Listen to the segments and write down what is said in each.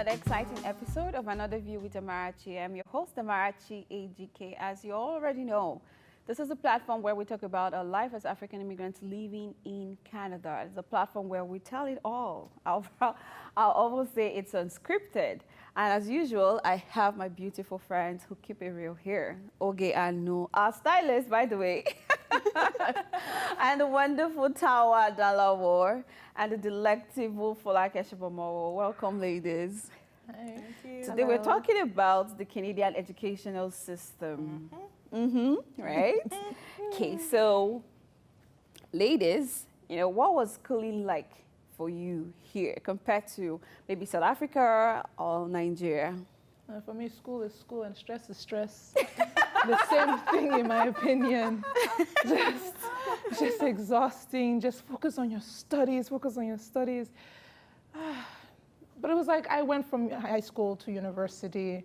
another exciting episode of Anotherview with Amarachi. I'm your host, Amarachi Ejike. As you already know, this is a platform where we talk about our life as African immigrants living in Canada. It's a platform where we tell it all. I'll almost say it's unscripted. And as usual, I have my beautiful friends who keep it real here. Oge and Nu, our stylist, by the way. And the wonderful Tawa Dalawar and the delectable Folake Shibomowo. Welcome, ladies. Hi. Thank you. Today we're talking about the Canadian educational system. Right? Okay, so ladies, what was schooling like for you here compared to maybe South Africa or Nigeria? For me, school is school and stress is stress. The same thing, in my opinion. Just exhausting. Just focus on your studies. But it was like I went from high school to university.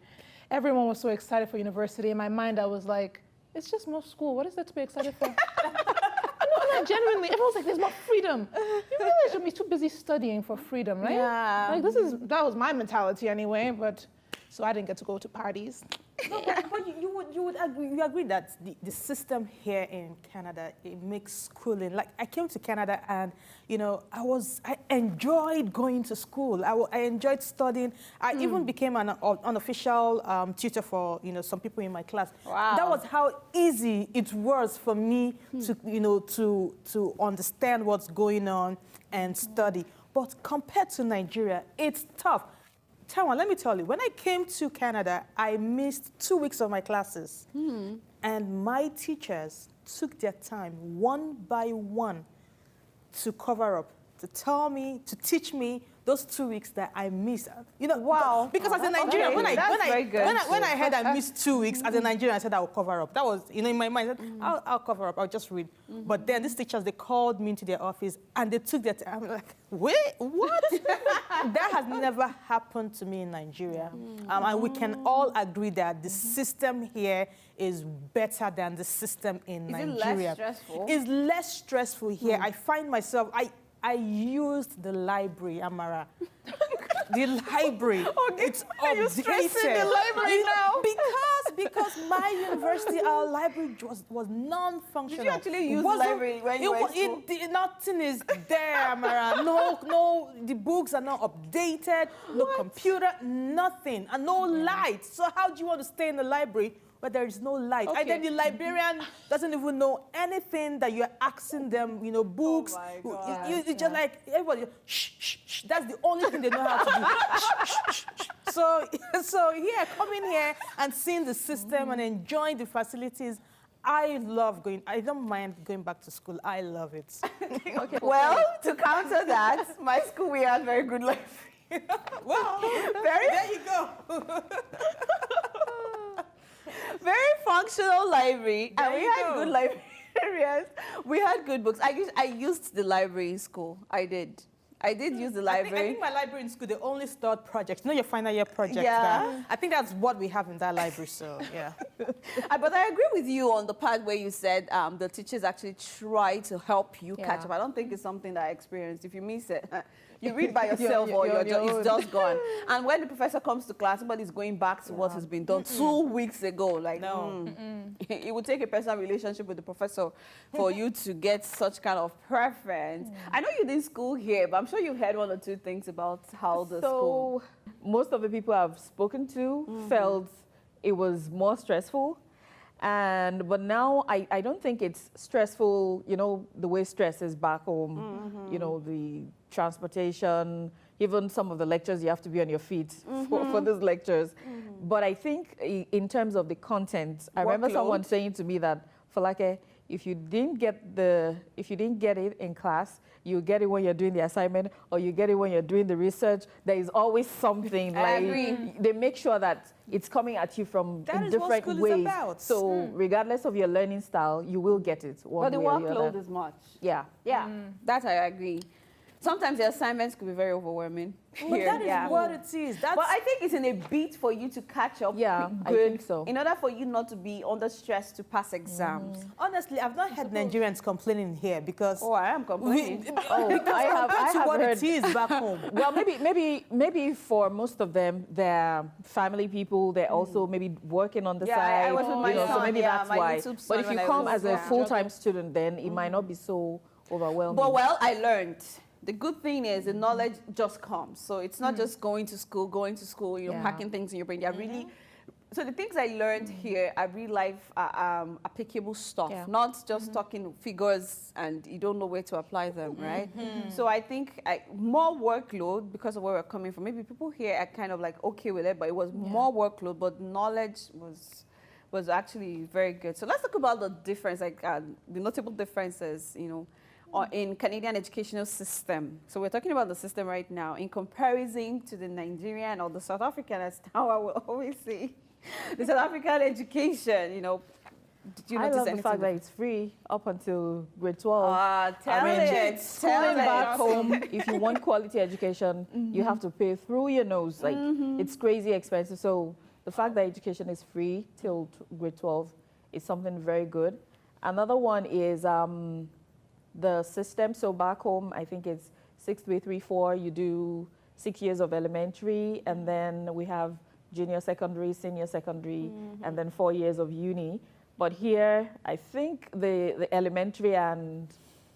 Everyone was so excited for university. In my mind, I was like, it's just more school. What is there to be excited for? No, genuinely, everyone's like, there's more freedom. You realize you'll be too busy studying for freedom, right? Yeah. Like, that was my mentality anyway, but so I didn't get to go to parties. No, but you agree that the system here in Canada, it makes schooling, like I came to Canada and, I enjoyed going to school. I enjoyed studying. I even became an unofficial tutor for, some people in my class. Wow. That was how easy it was for me to understand what's going on and study. But compared to Nigeria, it's tough. Tawa, let me tell you, when I came to Canada, I missed 2 weeks of my classes. And my teachers took their time, one by one, to cover up, to teach me those 2 weeks that I missed. Wow. Because as a Nigerian, okay. when I heard I missed 2 weeks, as a Nigerian, I said I will cover up. That was, in my mind, I said, I'll cover up, I'll just read. But then these teachers, they called me into their office and they took their time. I'm like, wait, what? That has never happened to me in Nigeria. And we can all agree that the system here is better than the system in Nigeria. Is it less stressful? It's less stressful here. I find myself, I used the library, Amara. The library. It's updated. You're stressing the library now? Because my university, our library was non-functional. Did you actually use the library when you were in school? Nothing is there, Amara. No, the books are not updated. No computer, nothing, and no light. So how do you want to stay in the library where there is no light? Okay. And then the librarian doesn't even know anything that you're asking them, books. Oh my God. It's just like, everybody, shh, shh, shh. That's the only thing they know how to do. Shh, shh, shh, shh. So yeah, coming here and seeing the system and enjoying the facilities, I don't mind going back to school. I love it. Okay. Well, to counter that, my school, we had very good life. Well, there you go. Very functional library, and we had good librarians. We had good books. I used the library in school. I did use the library. I think my library in school, they only stored projects. Your final year projects. Yeah. I think that's what we have in that library, so yeah. But I agree with you on the part where you said the teachers actually try to help you catch up. I don't think it's something that I experienced. If you miss it, you read by yourself or it's just gone. And when the professor comes to class, somebody's going back to what has been done 2 weeks ago. Like, no. It would take a personal relationship with the professor for you to get such kind of preference. I know you did school here, but I'm sure you've heard one or two things about how the school... Most of the people I've spoken to felt it was more stressful. But now I don't think it's stressful, the way stress is back home, the transportation, even some of the lectures you have to be on your feet for these lectures. But I think in terms of the content, I remember someone saying to me that, Folake, if you didn't get it in class, you get it when you're doing the assignment or you get it when you're doing the research. There is always something. I agree. They make sure that it's coming at you from in different ways. What school is about. So regardless of your learning style, you will get it one But the way or the workload other. is much. Yeah. Yeah, that I agree. sometimes the assignments could be very overwhelming. Well, that is what it is. That's But I think it's in a beat for you to catch up. Yeah, good, I think so. In order for you not to be under stress to pass exams. honestly, I've not heard Nigerians complaining here because Oh, I am complaining. compared to what it is back home. Well, maybe for most of them, they're family people. They're also maybe working on the Yeah, side. I was with my so son, maybe yeah, that's my why. YouTube son But if you when I come was- as a yeah. full-time student, then it might not be so overwhelming. But well, I learned. The good thing is the knowledge just comes. So it's not just going to school, packing things in your brain. They're really. So the things I learned here are real life applicable stuff, not just talking figures and you don't know where to apply them, right? So I think more workload because of where we're coming from. Maybe people here are kind of like okay with it, but it was more workload, but knowledge was actually very good. So let's talk about the difference, like the notable differences, in Canadian educational system. So we're talking about the system right now in comparison to the Nigerian or the South African, as how I will always say. The South African education, did you I notice love the anything? fact that it's free up until grade 12. Tell it. Schooling back home, if you want quality education, you have to pay through your nose. Like, it's crazy expensive. So the fact that education is free till grade 12 is something very good. Another one is the system. So back home, I think it's 6-3-3-4. You do 6 years of elementary, and then we have junior secondary, senior secondary, and then 4 years of uni. But here, I think the elementary and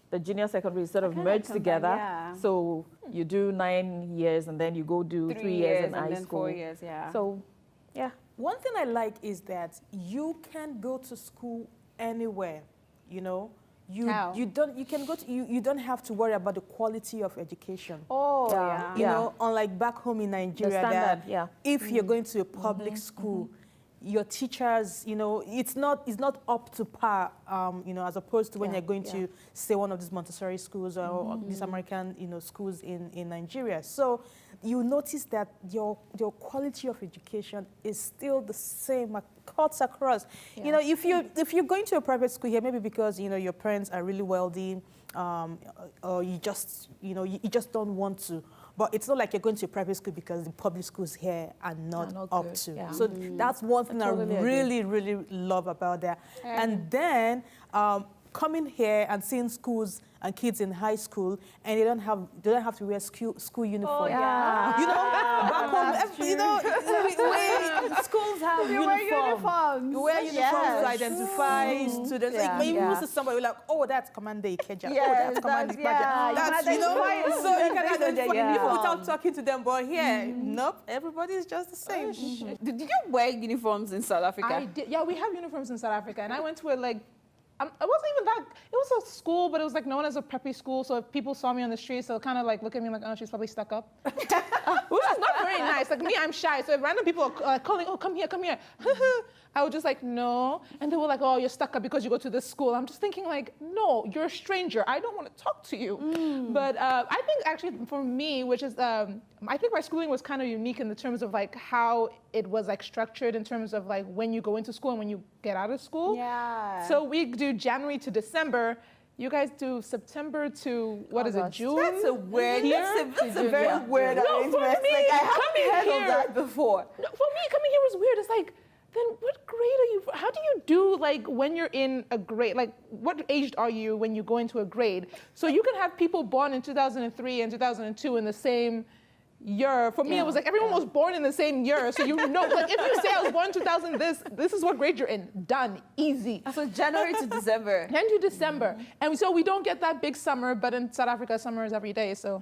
the junior secondary is sort of merged together. Yeah. So you do 9 years, and then you go do 3 years in and high then school. 4 years, yeah. So, yeah. One thing I like is that you can go to school anywhere, How? You don't have to worry about the quality of education. Oh, Yeah. Unlike back home in Nigeria, standard, that if you're going to a public school, your teachers, it's not up to par, as opposed to when you're going to, say, one of these Montessori schools or these American, schools in Nigeria. So you notice that your quality of education is still the same, cuts across. Yeah. If you're going to a private school here, maybe because your parents are really wealthy, or you just don't want to. But it's not like you're going to a private school because the public schools here are not up good. to. Yeah. So that's one thing I totally agree. really, really love about that. And then coming here and seeing schools and kids in high school, and they don't have to wear school uniform. Back home, schools have uniforms. You wear uniforms to identify students. Yeah. Like, when you see somebody, you're like, oh, that's Commander Ikeja. Yes, Oh, that's Commander that's- yeah, Ikeja. That's, you can identify so you can based on their identify uniform. without talking to them. But here, nope, everybody is just the same. Did you wear uniforms in South Africa? I did. Yeah, we have uniforms in South Africa, and I went to it it wasn't even that. It was a school, but it was like known as a preppy school. So if people saw me on the streets, they'll kind of like look at me like, oh, she's probably stuck up, which is not very nice. Like me, I'm shy. So if random people are calling, oh, come here, I would just like, no. And they were like, oh, you're stuck up because you go to this school. I'm just thinking like, no, you're a stranger. I don't want to talk to you. But I think actually for me, which is, I think my schooling was kind of unique in the terms of like how it was like structured in terms of like when you go into school and when you get out of school. Yeah. So we do January to December. You guys do September to, what is it, August. June? That's a weird, that's a very Yeah. weird No, for arrangement. me, Like, I coming haven't heard here- of that before. No, for me, coming here was weird. It's like, then what grade are you? How do you do like when you're in a grade? Like, what age are you when you go into a grade? So you can have people born in 2003 and 2002 in the same year. For me, it was like everyone was born in the same year. So like if you say I was born in 2000, this is what grade you're in. Done, easy. So January to December. Then to December. And so we don't get that big summer, but in South Africa, summer is every day. So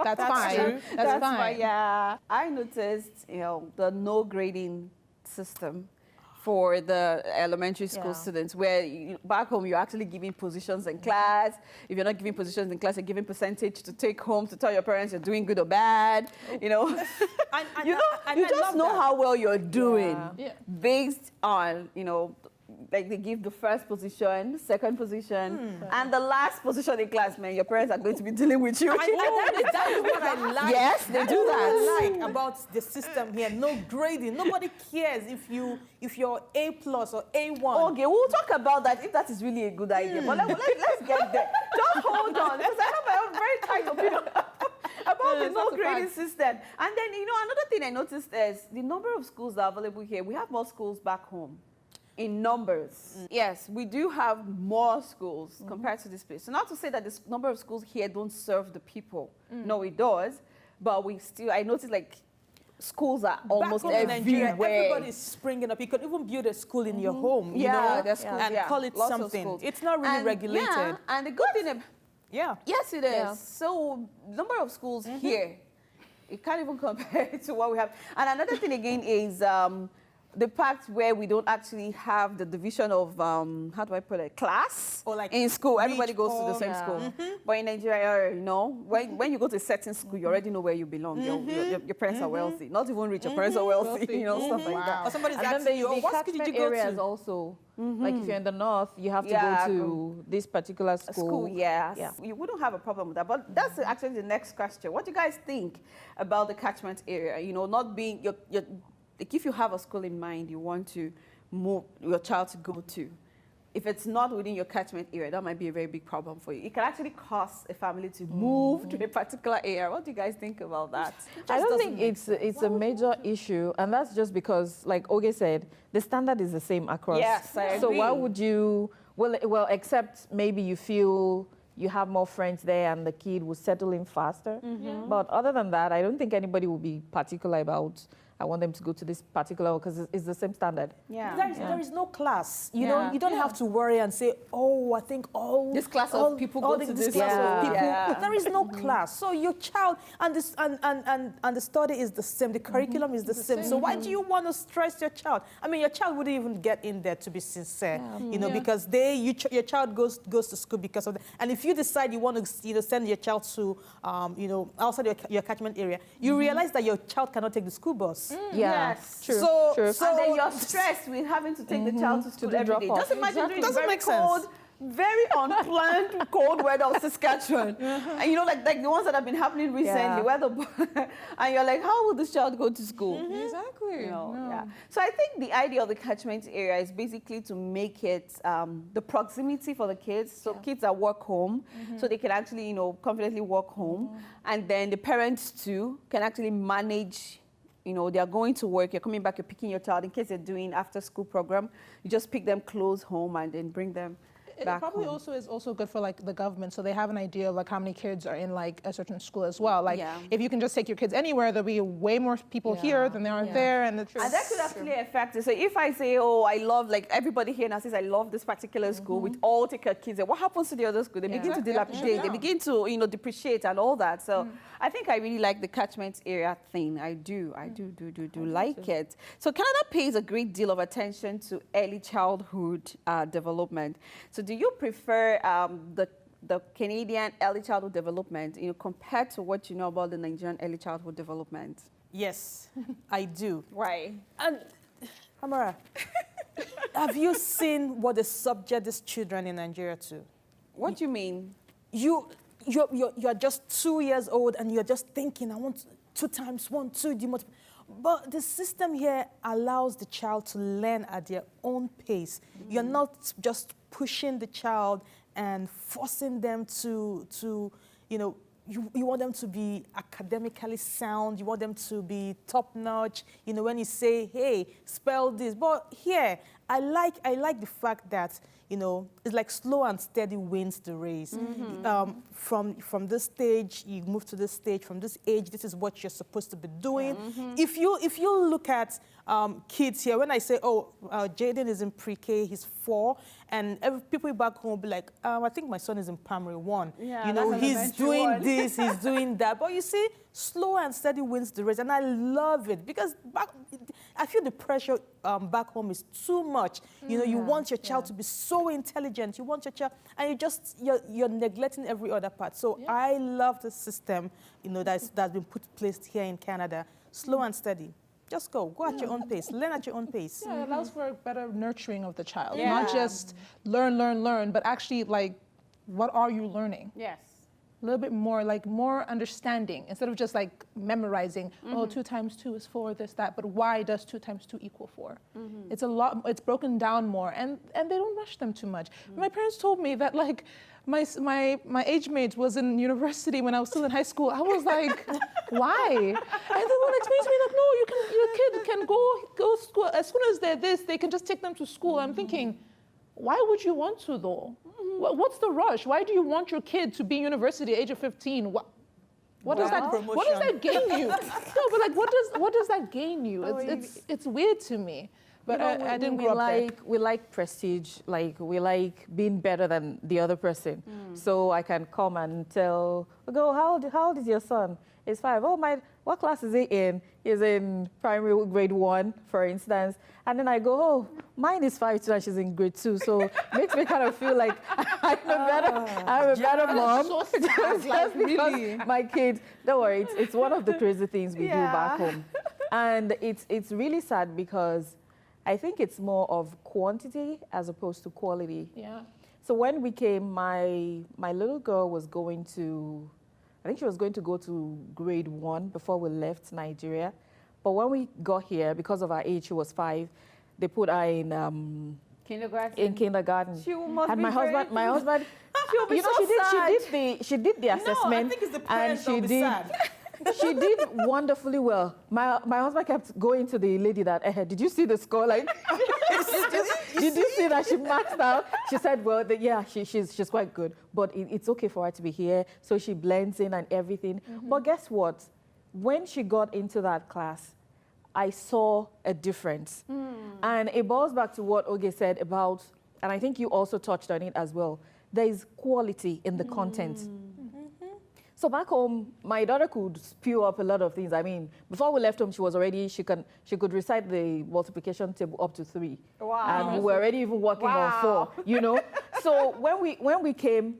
that's fine. true. That's fine. Yeah. I noticed, the no grading system for the elementary school students, where back home you're actually giving positions in class. If you're not giving positions in class, you're giving percentage to take home to tell your parents you're doing good or bad. You just know how well you're doing Yeah. based on like they give the first position, second position, and the last position in class, man. Your parents are going to be dealing with you. That is what I like. Yes, they do What that. I like about the system here. No grading. Nobody cares if you're A+ or A1. Okay, we'll talk about that if that is really a good idea. But let's get there. Just hold on, because I have a very tight opinion no That's a grading fact. system. And then, another thing I noticed is the number of schools that are available here. We have more schools back home in numbers. Yes, we do have more schools compared to this place. So not to say that the number of schools here don't serve the people. No, it does. But I noticed like schools are almost Back home in Nigeria, everywhere. everybody's springing up. You could even build a school in your home, you Yeah, know, there's schools, and yeah. call it Lots of something. schools. It's not really And, regulated. Yeah, and the good thing, Yeah. yes, it is. Yeah. So number of schools here, it can't even compare to what we have. And another thing again is the part where we don't actually have the division of, how do I put it, class Or like in school. rich, Everybody goes to the poor. same school. But in Nigeria, when you go to a certain school, you already know where you belong. Your parents are wealthy. Not even rich, your parents are wealthy, stuff like that. Or somebody's And then asking there you, will oh, be what school did you catchment go areas to? also. Like if you're in the north, you have to Yeah, go to this particular school. School, yes. Yeah. You wouldn't have a problem with that. But that's actually the next question. What do you guys think about the catchment area? Not being like if you have a school in mind you want to move your child to go to, if it's not within your catchment area, that might be a very big problem for you. It can actually cost a family to move to a particular area. What do you guys think about that? I don't think it's a major issue, and that's just because, like Oge said, the standard is the same across. Yes, I So why agree. would you? Well, except maybe you feel you have more friends there, and the kid will settle in faster. But other than that, I don't think anybody will be particular about. I want them to go to this particular because it's the same standard. Yeah. There is no class. You Yeah. know, you don't have to worry and say, oh, I think all This class of all- people all go to this this class school. of people. Yeah. There is no class. So your child and this and the study is the same. The curriculum is the same. So why do you want to stress your child? I mean, your child wouldn't even get in there, to be sincere. Because your child goes to school because of that. And if you decide you want to send your child to outside your catchment area, you realize that your child cannot take the school bus. Yes. True. So- True. so- And then you're stressed with having to take the child to school do every day. drop-off. Just imagine Exactly. doing Doesn't very make sense. cold, very unplanned cold weather of Saskatchewan. And like the ones that have been happening recently, Yeah. where and you're like, how will this child go to school? Exactly. Yeah. So I think the idea of the catchment area is basically to make it the proximity for the kids. So kids that work home, so they can actually, confidently walk home. And then the parents too can actually manage. They are going to work, you're coming back, you're picking your child in case they're doing after school program. You just pick them close home and then bring them It back probably home. also is also good for like the government, so they have an idea of like how many kids are in like a certain school as well. Like Yeah. if you can just take your kids anywhere, there'll be way more people here than there are there, and it's And that could actually affect it. So if I say, oh, I love, like everybody here now says, I love this particular school, we all take our kids there. What happens to the other school? They begin to dilapidate, they begin to, depreciate and all that. So I think I really like the catchment area thing. I do like it. So Canada pays a great deal of attention to early childhood development. So do you prefer the Canadian early childhood development, compared to what you know about the Nigerian early childhood development? Yes, I do. Right. And Amara, have you seen what they subject these children in Nigeria to? What do you mean? You're just 2 years old and you're just thinking, I want 2 times 1, 2, but the system here allows the child to learn at their own pace. You're not just pushing the child and forcing them to you want them to be academically sound. You want them to be top-notch. When you say, hey, spell this. But here, I like the fact that, it's like slow and steady wins the race. From this stage, you move to this stage. From this age, this is what you're supposed to be doing. If you look at kids here, when I say, Jaden is in pre-K, he's 4, and people back home will be like, I think my son is in primary 1. Yeah, He's that's doing one. this, he's doing that. But you see, slow and steady wins the race, and I love it because I feel the pressure back home is too much. You want your child to be so intelligent. You want your child, and you're neglecting every other part. So I love the system, that's been put placed here in Canada. Slow and steady. Just go at your own pace, learn at your own pace. Yeah, it allows for a better nurturing of the child. Yeah. Not just learn, but actually like, what are you learning? Yes. a little bit more, like more understanding, instead of just like memorizing, oh, 2 times 2 is 4, this, that, but why does 2 times 2 equal 4? It's a lot, it's broken down more, and they don't rush them too much. My parents told me that like, my age mate was in university when I was still in high school. I was like, why? And they would explain to me that, no, your kid can go school, as soon as they're this, they can just take them to school. I'm thinking, why would you want to though? What's the rush? Why do you want your kid to be in university at the age of 15? What does that gain you? No, but like, what does that gain you? It's weird to me. But I didn't grow up there. We like prestige, like we like being better than the other person. So I can come and tell, how old is your son? He's 5. Oh, what class is he in? He's in primary grade 1, for instance. And then I go, oh, mine is 5 too, and she's in grade 2. So it makes me kind of feel like I'm a better mom. So sad, like, really. My kids, don't worry, it's one of the crazy things we do back home. And it's really sad because I think it's more of quantity as opposed to quality. Yeah. So when we came, my little girl was going to, I think she was going to go to grade 1 before we left Nigeria. But when we got here, because of our age, she was 5, they put her in kindergarten. She must and be my husband, she'll be so sad. she did the assessment. No, I think it's the parents that will be sad. She did wonderfully well. My husband kept going to the lady that, did you see the score? Like, did you see that she maxed out? She said, well, she's quite good, but it's okay for her to be here. So she blends in and everything. But guess what? When she got into that class, I saw a difference. And it boils back to what Oge said about, and I think you also touched on it as well, there is quality in the content. So back home, my daughter could spew up a lot of things. I mean, before we left home, she could recite the multiplication table up to 3. Wow. And we were already even working on 4, you know? So when we came,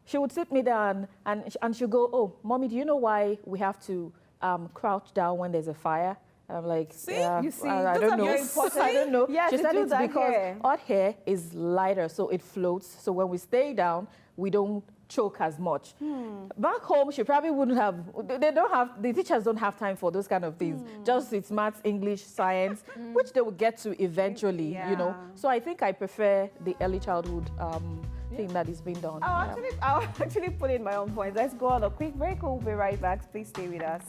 she would sit me down and she'd go, oh, Mommy, do you know why we have to crouch down when there's a fire? And I'm like, see? Yeah, You see, I don't know. I don't know. Yeah, she to said do it's that because hair. hot hair is lighter, so it floats. So when we stay down, we don't choke as much. Back home, she probably wouldn't have, the teachers don't have time for those kind of things. Just it's maths, English, science, which they will get to eventually, you know. So I think I prefer the early childhood thing that is being done. I'll actually put in my own points. Let's go on a quick break. We'll be right back. Please stay with us.